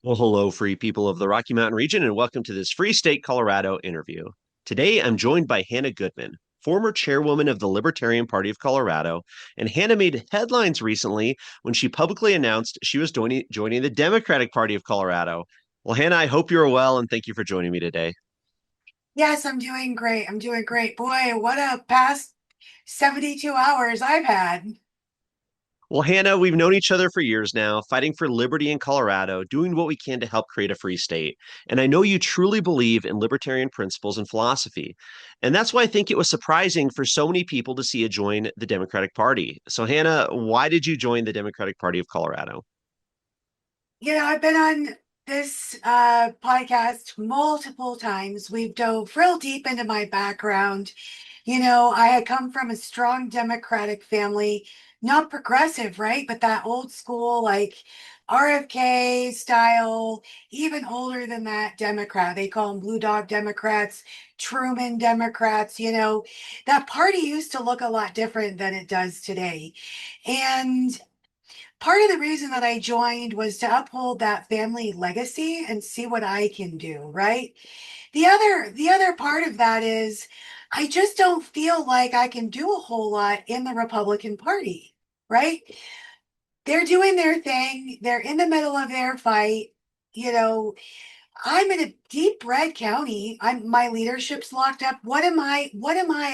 Well, hello, free people of the Rocky Mountain region, and welcome to this Free State Colorado interview. Today, I'm joined by Hannah Goodman, former chairwoman of the Libertarian Party of Colorado. And Hannah made headlines recently when she publicly announced she was joining the Democratic Party of Colorado. Well, Hannah, I hope you're well, and thank you for joining me today. Yes, I'm doing great. I'm doing great. Boy, what a past 72 hours I've had. Well, Hannah, we've known each other for years now, fighting for liberty in Colorado, doing what we can to help create a free state. And I know you truly believe in libertarian principles and philosophy. And that's why I think it was surprising for so many people to see you join the Democratic Party. So, Hannah, why did you join the Democratic Party of Colorado? I've been on this podcast multiple times. We've dove real deep into my background. I had come from a strong Democratic family, not progressive, right? But that old school, like RFK style, even older than that Democrat. They call them Blue Dog Democrats, Truman Democrats. That party used to look a lot different than it does today. And part of the reason that I joined was to uphold that family legacy and see what I can do, right? The other part of that is I just don't feel like I can do a whole lot in the Republican Party, right? They're doing their thing, they're in the middle of their fight. You know, I'm in a deep red county. My leadership's locked up. What am I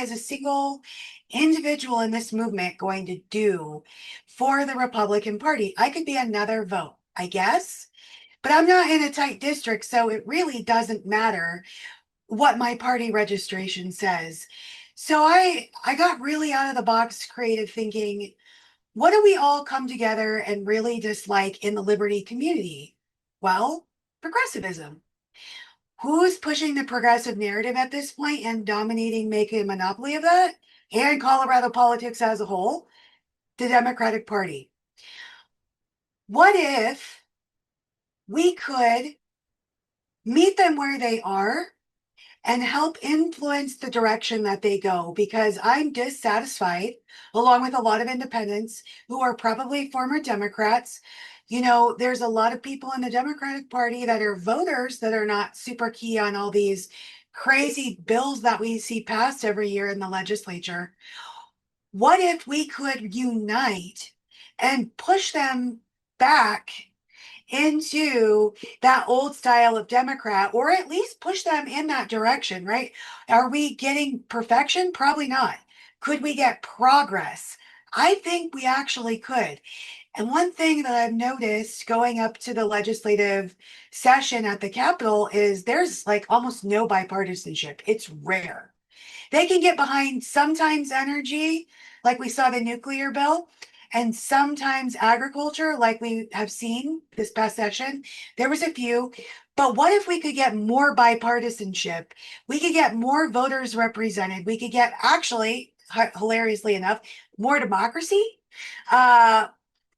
as a single individual in this movement going to do for the Republican Party? I could be another vote, I guess, but I'm not in a tight district, so it really doesn't matter what my party registration says. So I got really out of the box creative thinking, what do we all come together and really dislike in the liberty community? Well, progressivism. Who's pushing the progressive narrative at this point and dominating, making a monopoly of that? And Colorado politics as a whole? The Democratic Party. What if we could meet them where they are and help influence the direction that they go? Because I'm dissatisfied, along with a lot of independents who are probably former Democrats. There's a lot of people in the Democratic Party that are voters that are not super key on all these crazy bills that we see passed every year in the legislature. What if we could unite and push them back into that old style of Democrat, or at least push them in that direction, right? Are we getting perfection? Probably not. Could we get progress? I think we actually could. And one thing that I've noticed going up to the legislative session at the Capitol is there's like almost no bipartisanship. It's rare. They can get behind sometimes energy, like we saw the nuclear bill, and sometimes agriculture, like we have seen this past session. There was a few, but what if we could get more bipartisanship? We could get more voters represented. We could get actually, hilariously enough, more democracy uh,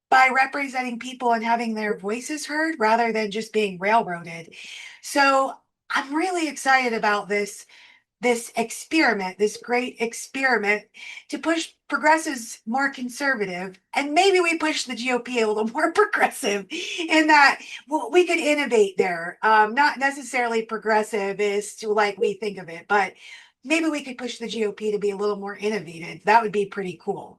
by representing people and having their voices heard rather than just being railroaded. So I'm really excited about this experiment, this great experiment to push progressives more conservative. And maybe we push the GOP a little more progressive in that we could innovate there. Not necessarily progressivist to like we think of it, but maybe we could push the GOP to be a little more innovative. That would be pretty cool.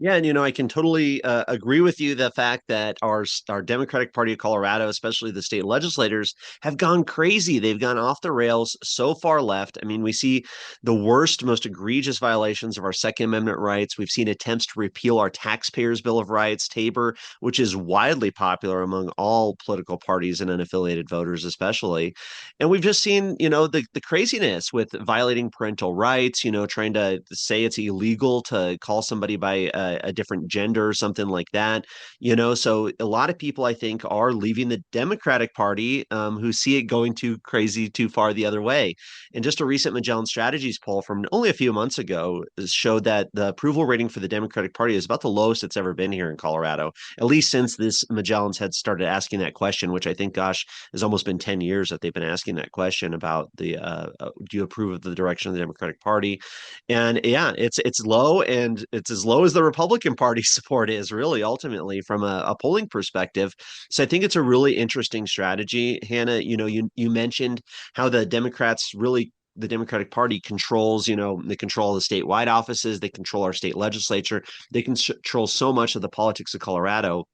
Yeah, and I can totally agree with you. The fact that our Democratic Party of Colorado, especially the state legislators, have gone crazy. They've gone off the rails so far left. I mean, we see the worst, most egregious violations of our Second Amendment rights. We've seen attempts to repeal our Taxpayers' Bill of Rights, TABOR, which is widely popular among all political parties and unaffiliated voters, especially. And we've just seen, the craziness with violating parental rights, trying to say it's illegal to call somebody by a different gender or something like that. So a lot of people, I think, are leaving the Democratic Party who see it going too crazy, too far the other way. And just a recent Magellan Strategies poll from only a few months ago showed that the approval rating for the Democratic Party is about the lowest it's ever been here in Colorado, at least since this Magellan's had started asking that question, which I think, gosh, has almost been 10 years that they've been asking that question about do you approve of the direction of the Democratic Party? And yeah, it's low, and it's as low as the Republican Party support is really ultimately from a polling perspective. So I think it's a really interesting strategy. Hannah, you mentioned how the Democratic Party controls, they control the statewide offices, they control our state legislature, they control so much of the politics of Colorado.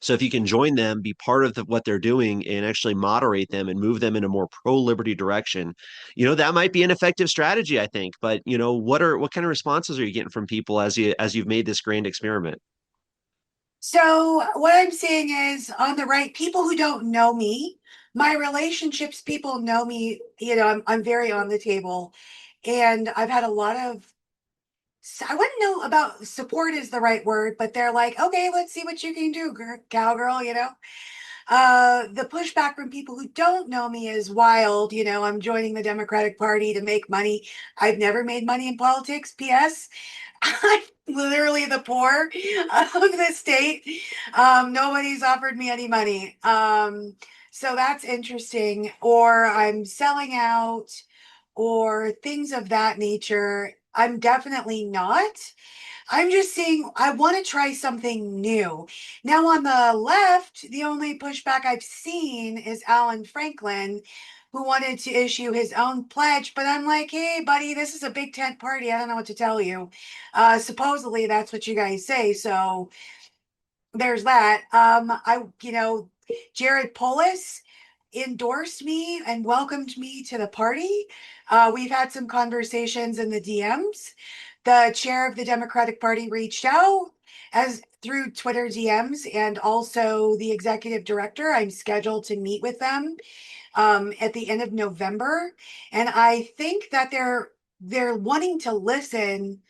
So if you can join them, be part of what they're doing, and actually moderate them and move them in a more pro-liberty direction, that might be an effective strategy, I think. But what kind of responses are you getting from people as you've made this grand experiment? So what I'm saying is on the right, people who don't know me, my relationships, people know me, I'm very on the table. And I've had a lot of, I wouldn't know about support is the right word, but they're like, okay, let's see what you can do, cowgirl. The pushback from people who don't know me is wild. I'm joining the Democratic Party to make money. I've never made money in politics. P.S. I'm literally the poor of the state. Nobody's offered me any money. So that's interesting. Or I'm selling out or things of that nature. I'm definitely not. I'm just saying I want to try something new. Now, on the left, the only pushback I've seen is Alan Franklin, who wanted to issue his own pledge. But I'm like, hey, buddy, this is a big tent party. I don't know what to tell you. Supposedly, that's what you guys say. So there's that. Jared Polis endorsed me and welcomed me to the party. We've had some conversations in the DMs. The chair of the Democratic Party reached out as through Twitter DMs, and also the executive director. I'm scheduled to meet with them at the end of November, and I think that they're wanting to listen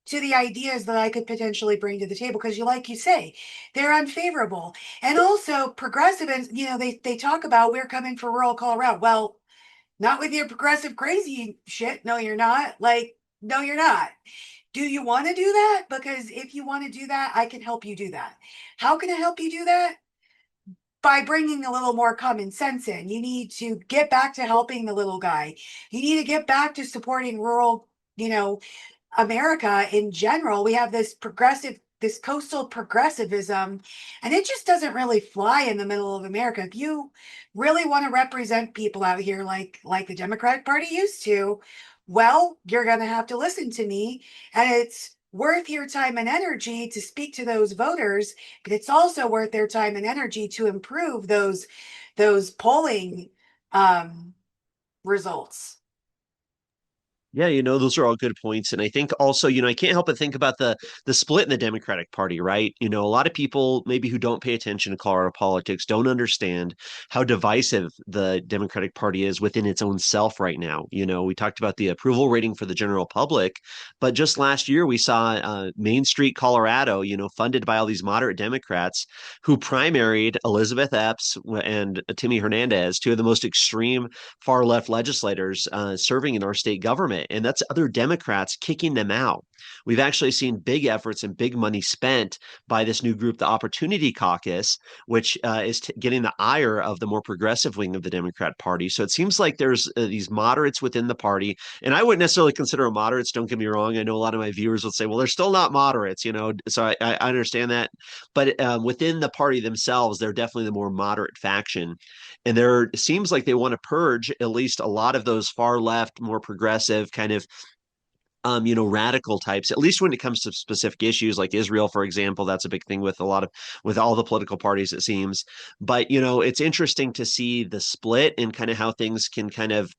to the ideas that I could potentially bring to the table because like you say, they're unfavorable. And also progressive, and they talk about we're coming for rural Colorado. Well, not with your progressive crazy shit. No, you're not. Like, no, you're not. Do you want to do that? Because if you want to do that, I can help you do that. How can I help you do that? By bringing a little more common sense in. You need to get back to helping the little guy. You need to get back to supporting rural, America in general. We have this coastal progressivism, and it just doesn't really fly in the middle of America. If you really want to represent people out here like the Democratic Party used to, well, you're going to have to listen to me, and it's worth your time and energy to speak to those voters, but it's also worth their time and energy to improve those polling um, results. Yeah, those are all good points. And I think also, I can't help but think about the split in the Democratic Party, right? A lot of people maybe who don't pay attention to Colorado politics don't understand how divisive the Democratic Party is within its own self right now. We talked about the approval rating for the general public, but just last year we saw Main Street, Colorado, funded by all these moderate Democrats who primaried Elizabeth Epps and Timmy Hernandez, two of the most extreme far left legislators serving in our state government. And that's other Democrats kicking them out. We've actually seen big efforts and big money spent by this new group, the Opportunity Caucus, which is getting the ire of the more progressive wing of the Democrat Party. So it seems like there's these moderates within the party. And I wouldn't necessarily consider them moderates. Don't get me wrong. I know a lot of my viewers would say, well, they're still not moderates, So I understand that. But within the party themselves, they're definitely the more moderate faction. And there seems like they want to purge at least a lot of those far left, more progressive kind of radical types, at least when it comes to specific issues like Israel, for example. That's a big thing with all the political parties, it seems. But, it's interesting to see the split and kind of how things can kind of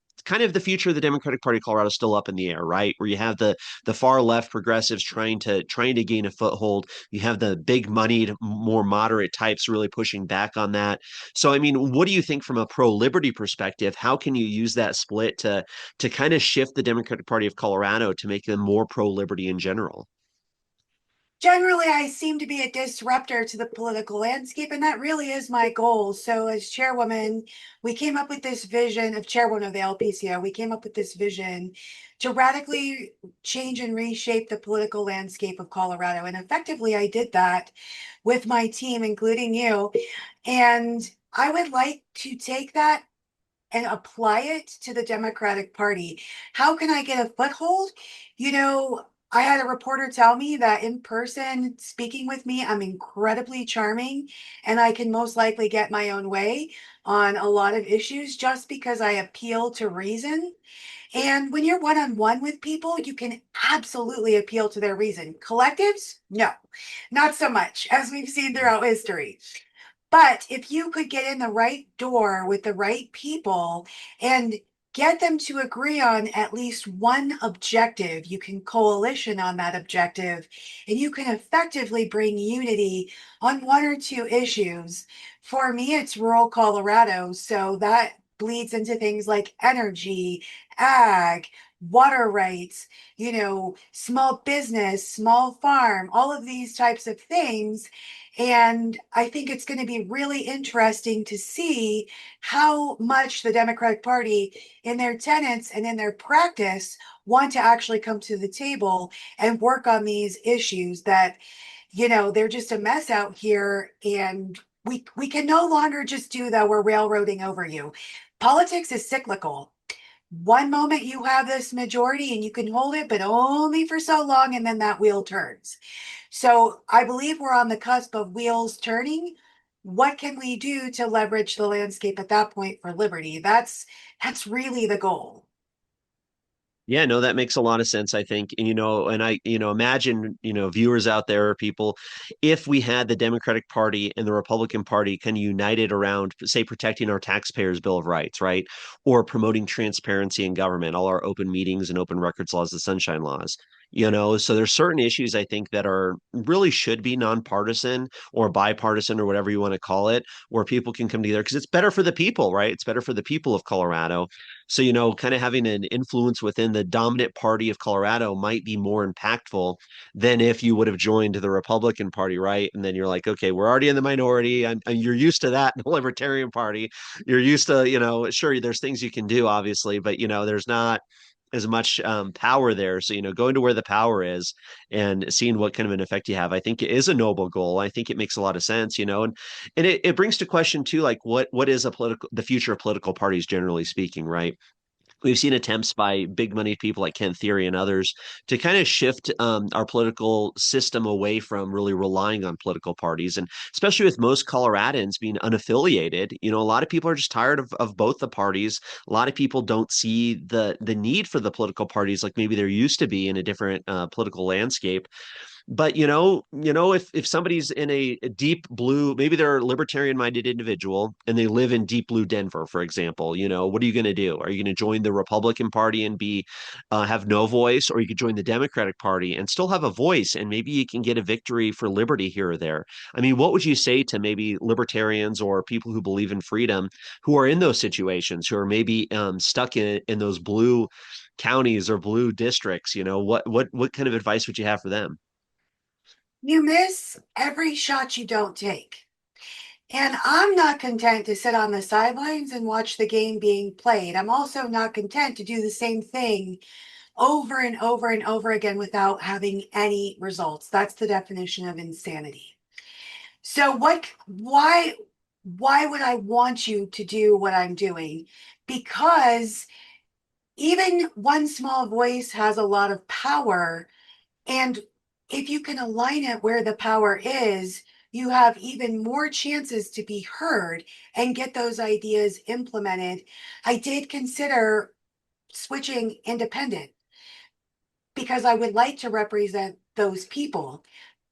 the future of the Democratic Party of Colorado is still up in the air, right? Where you have the far left progressives trying to gain a foothold. You have the big moneyed, more moderate types really pushing back on that. So, I mean, what do you think from a pro liberty perspective? How can you use that split to kind of shift the Democratic Party of Colorado to make them more pro liberty in general? Generally, I seem to be a disruptor to the political landscape, and that really is my goal. So, as chairwoman, we came up with this vision of chairwoman of the LPCO. We came up with this vision to radically change and reshape the political landscape of Colorado. And effectively, I did that with my team, including you. And I would like to take that and apply it to the Democratic Party. How can I get a foothold? You know, I had a reporter tell me that in person speaking with me, I'm incredibly charming and I can most likely get my own way on a lot of issues just because I appeal to reason. And when you're one on one with people, you can absolutely appeal to their reason. Collectives, no, not so much, as we've seen throughout history. But if you could get in the right door with the right people and get them to agree on at least one objective, you can coalition on that objective, and you can effectively bring unity on one or two issues. For me, it's rural Colorado, so that bleeds into things like energy, ag, water rights, small business, small farm, all of these types of things. And I think it's going to be really interesting to see how much the Democratic Party, in their tenets and in their practice, want to actually come to the table and work on these issues that, they're just a mess out here. And we can no longer just do that. We're railroading over you. Politics is cyclical. One moment you have this majority and you can hold it, but only for so long, and then that wheel turns. So I believe we're on the cusp of wheels turning. What can we do to leverage the landscape at that point for liberty? That's really the goal. Yeah, no, that makes a lot of sense, I think. And, imagine, viewers out there or people, if we had the Democratic Party and the Republican Party kind of united around, say, protecting our taxpayers' Bill of Rights, right? Or promoting transparency in government, all our open meetings and open records laws, the sunshine laws. So there's certain issues I think that are really should be nonpartisan or bipartisan or whatever you want to call it, where people can come together because it's better for the people, right? It's better for the people of Colorado. So, kind of having an influence within the dominant party of Colorado might be more impactful than if you would have joined the Republican Party, right? And then you're like, okay, we're already in the minority. And you're used to that in the Libertarian Party. You're used to, sure, there's things you can do, obviously, but, there's not as much power there. So, going to where the power is and seeing what kind of an effect you have, I think it is a noble goal. I think it makes a lot of sense, and it brings to question too, like what is the future of political parties, generally speaking, right? We've seen attempts by big money people like Ken Theory and others to kind of shift our political system away from really relying on political parties. And especially with most Coloradans being unaffiliated, a lot of people are just tired of both the parties. A lot of people don't see the need for the political parties like maybe there used to be in a different political landscape. But if somebody's in a deep blue, maybe they're a libertarian minded individual and they live in deep blue Denver, for example, what are you going to do? Are you going to join the Republican Party and be have no voice, or you could join the Democratic Party and still have a voice, and maybe you can get a victory for liberty here or there? I mean, what would you say to maybe libertarians or people who believe in freedom who are in those situations, who are maybe stuck in those blue counties or blue districts? What kind of advice would you have for them? You miss every shot you don't take. And I'm not content to sit on the sidelines and watch the game being played. I'm also not content to do the same thing over and over and over again without having any results. That's the definition of insanity. So why would I want you to do what I'm doing? Because even one small voice has a lot of power. And if you can align it where the power is, you have even more chances to be heard and get those ideas implemented. I did consider switching independent because I would like to represent those people.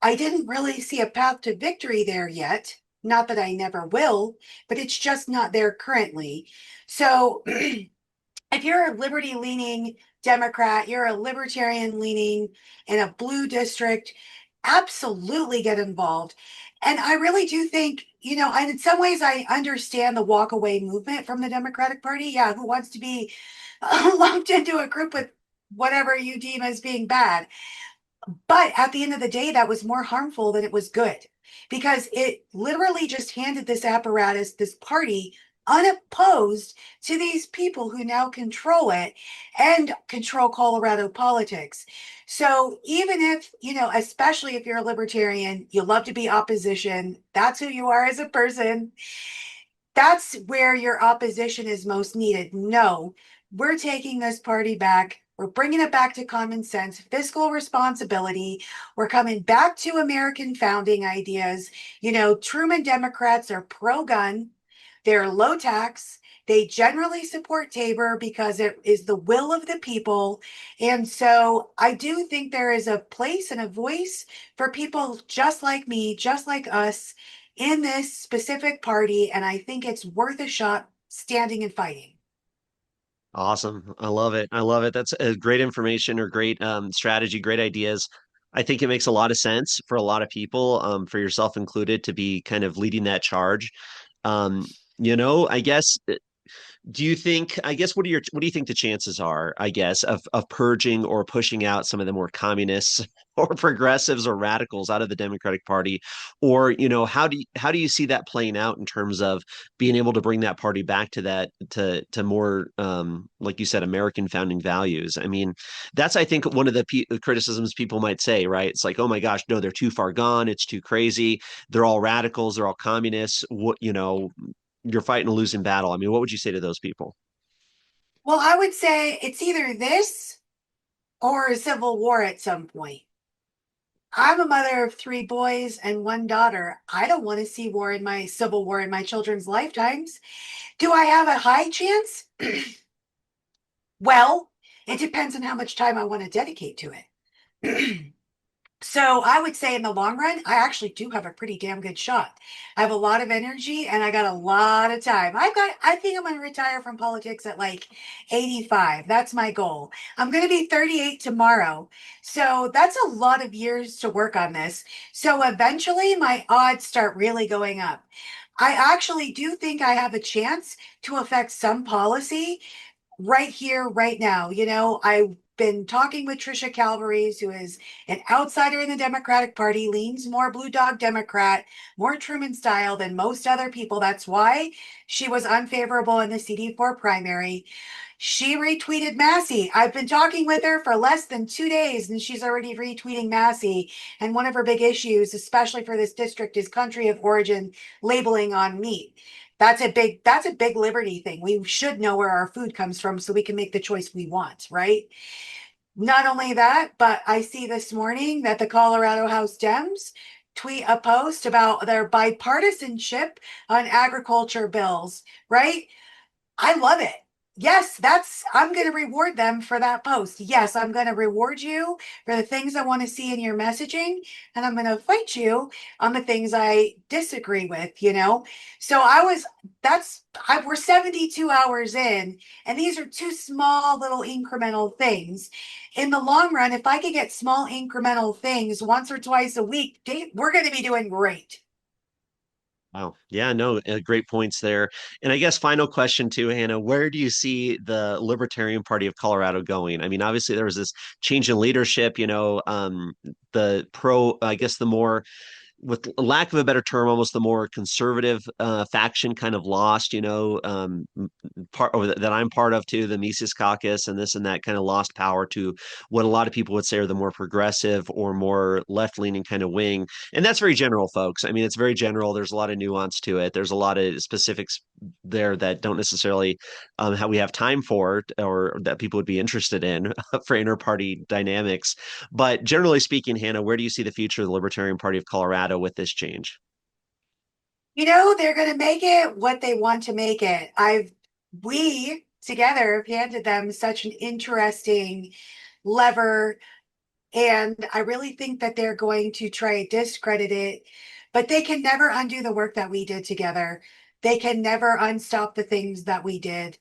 I didn't really see a path to victory there yet. Not that I never will, but it's just not there currently. So if you're a liberty leaning Democrat, you're a libertarian leaning in a blue district, absolutely get involved. And I really do think, and in some ways I understand the walk away movement from the Democratic Party. Yeah, who wants to be lumped into a group with whatever you deem as being bad? But at the end of the day, that was more harmful than it was good because it literally just handed this apparatus, this party, unopposed to these people who now control it and control Colorado politics. So even if, especially if you're a libertarian, you love to be opposition, that's who you are as a person, that's where your opposition is most needed. No, we're taking this party back. We're bringing it back to common sense, fiscal responsibility. We're coming back to American founding ideas. Truman Democrats are pro-gun. They're low tax. They generally support Tabor because it is the will of the people. And so I do think there is a place and a voice for people just like me, just like us in this specific party. And I think it's worth a shot standing and fighting. Awesome. I love it. I love it. That's a great information or great strategy, great ideas. I think it makes a lot of sense for a lot of people, for yourself included, to be kind of leading that charge. I guess do you think, I guess, what do you think the chances are, I guess, of purging or pushing out some of the more communists or progressives or radicals out of the Democratic Party? Or, how do you see that playing out in terms of being able to bring that party back to to more like you said, American founding values? I mean, that's I think one of the criticisms people might say, right? It's like, oh my gosh, no, they're too far gone, it's too crazy. They're all radicals, they're all communists. You're fighting a losing battle. I mean, what would you say to those people? Well, I would say it's either this or a civil war at some point. I'm a mother of three boys and one daughter. I don't want to see civil war in my children's lifetimes. Do I have a high chance? Well, it depends on how much time I want to dedicate to it. So I would say in the long run, I actually do have a pretty damn good shot. I have a lot of energy and I got a lot of time. I think I'm going to retire from politics at like 85. That's my goal. I'm going to be 38 tomorrow. So that's a lot of years to work on this. So eventually my odds start really going up. I actually do think I have a chance to affect some policy right here, right now. I've been talking with Trisha Calvaries, who is an outsider in the Democratic Party, leans more blue dog Democrat, more Truman style than most other people. That's why she was unfavorable in the CD4 primary. She retweeted Massey. I've been talking with her for less than 2 days, and she's already retweeting Massey. And one of her big issues, especially for this district, is country of origin labeling on meat. That's a big liberty thing. We should know where our food comes from so we can make the choice we want, right? Not only that, but I see this morning that the Colorado House Dems tweet a post about their bipartisanship on agriculture bills, right? I love it. Yes, I'm going to reward them for that post. Yes, I'm going to reward you for the things I want to see in your messaging, and I'm going to fight you on the things I disagree with. So we're 72 hours in, and these are two small little incremental things. In the long run, if I could get small incremental things once or twice a week, we're going to be doing great. Wow. Yeah, no, great points there. And I guess final question too, Hannah, where do you see the Libertarian Party of Colorado going? I mean, obviously there was this change in leadership, I guess the more with lack of a better term, almost the more conservative faction kind of lost, part or that I'm part of too, the Mises Caucus and this and that kind of lost power to what a lot of people would say are the more progressive or more left leaning kind of wing. And that's very general, folks. I mean, it's very general. There's a lot of nuance to it. There's a lot of specifics there that don't necessarily how we have time for or that people would be interested in for inter-party dynamics. But generally speaking, Hannah, where do you see the future of the Libertarian Party of Colorado with this change? They're going to make it what they want to make it. We together have handed them such an interesting lever, and I really think that they're going to try to discredit it, but they can never undo the work that we did together. They can never unstop the things that we did.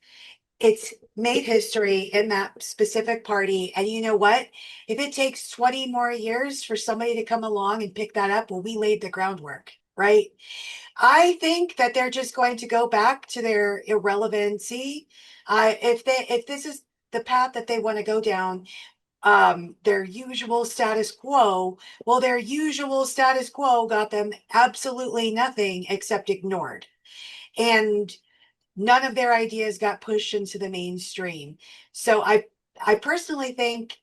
It's made history in that specific party. And you know what? If it takes 20 more years for somebody to come along and pick that up, well, we laid the groundwork, right? I think that they're just going to go back to their irrelevancy. If this is the path that they want to go down, their usual status quo, well, their usual status quo got them absolutely nothing except ignored. And none of their ideas got pushed into the mainstream. So I personally think,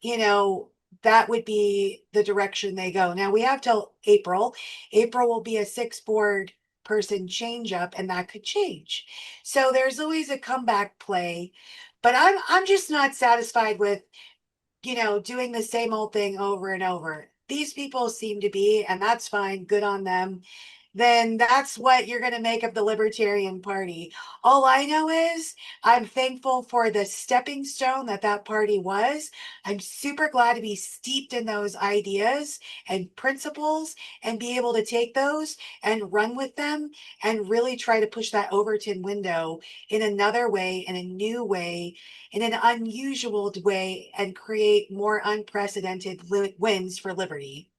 that would be the direction they go. Now we have till April. April will be a six-board person change up, and that could change. So there's always a comeback play. But I'm just not satisfied with doing the same old thing over and over. These people seem to be, and that's fine, good on them. Then that's what you're going to make of the Libertarian Party. All I know is I'm thankful for the stepping stone that that party was. I'm super glad to be steeped in those ideas and principles and be able to take those and run with them and really try to push that Overton window in another way, in a new way, in an unusual way, and create more unprecedented wins for liberty.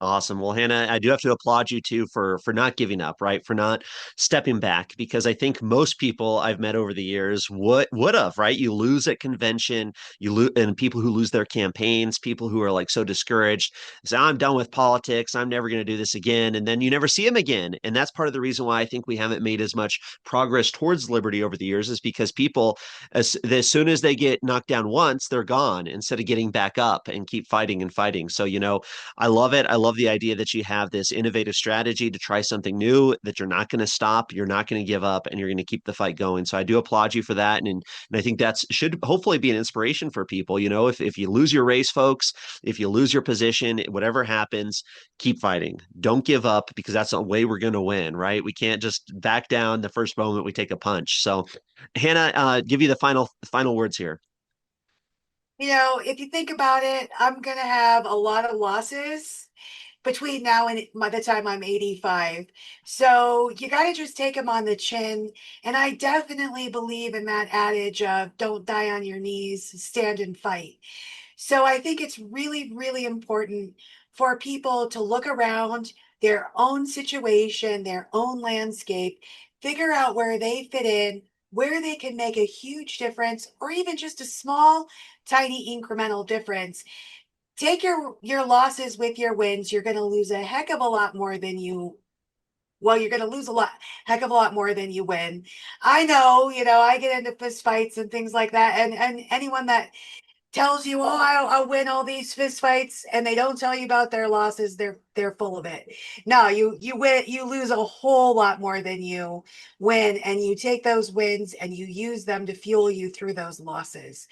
Awesome. Well, Hannah, I do have to applaud you too for not giving up, right? For not stepping back, because I think most people I've met over the years would have, right? You lose at convention, you lose, and people who lose their campaigns, people who are like so discouraged, say, "I'm done with politics. I'm never going to do this again," and then you never see them again. And that's part of the reason why I think we haven't made as much progress towards liberty over the years, is because people, as soon as they get knocked down once, they're gone instead of getting back up and keep fighting and fighting. So, I love it. I love the idea that you have this innovative strategy to try something new, that you're not going to stop, you're not going to give up, and you're going to keep the fight going. So I do applaud you for that. And I think that should hopefully be an inspiration for people. If you lose your race, folks, if you lose your position, whatever happens, keep fighting. Don't give up, because that's the way we're going to win, right? We can't just back down the first moment we take a punch. So, Hannah, give you the final words here. If you think about it, I'm going to have a lot of losses between now and by the time I'm 85. So you got to just take them on the chin. And I definitely believe in that adage of don't die on your knees, stand and fight. So I think it's really, really important for people to look around their own situation, their own landscape, figure out where they fit in, where they can make a huge difference, or even just a small, tiny incremental difference. Take your losses with your wins. You're going to lose a heck of a lot more than you you're going to lose a lot, heck of a lot more than you win. I know, I get into fist fights and things like that. And anyone that tells you, "Oh, I'll win all these fist fights," and they don't tell you about their losses, they're full of it. No, you win, you lose a whole lot more than you win, and you take those wins and you use them to fuel you through those losses.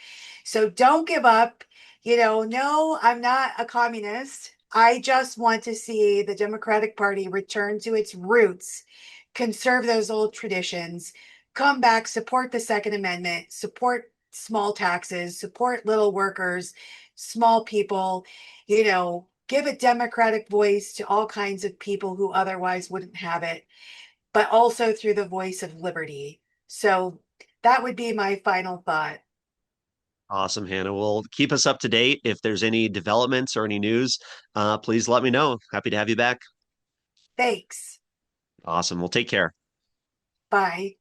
So don't give up. No, I'm not a communist. I just want to see the Democratic Party return to its roots, conserve those old traditions, come back, support the Second Amendment, support small taxes, support little workers, small people, give a democratic voice to all kinds of people who otherwise wouldn't have it, but also through the voice of liberty. So that would be my final thought. Awesome, Hannah. Well, keep us up to date. If there's any developments or any news, please let me know. Happy to have you back. Thanks. Awesome. Well, take care. Bye.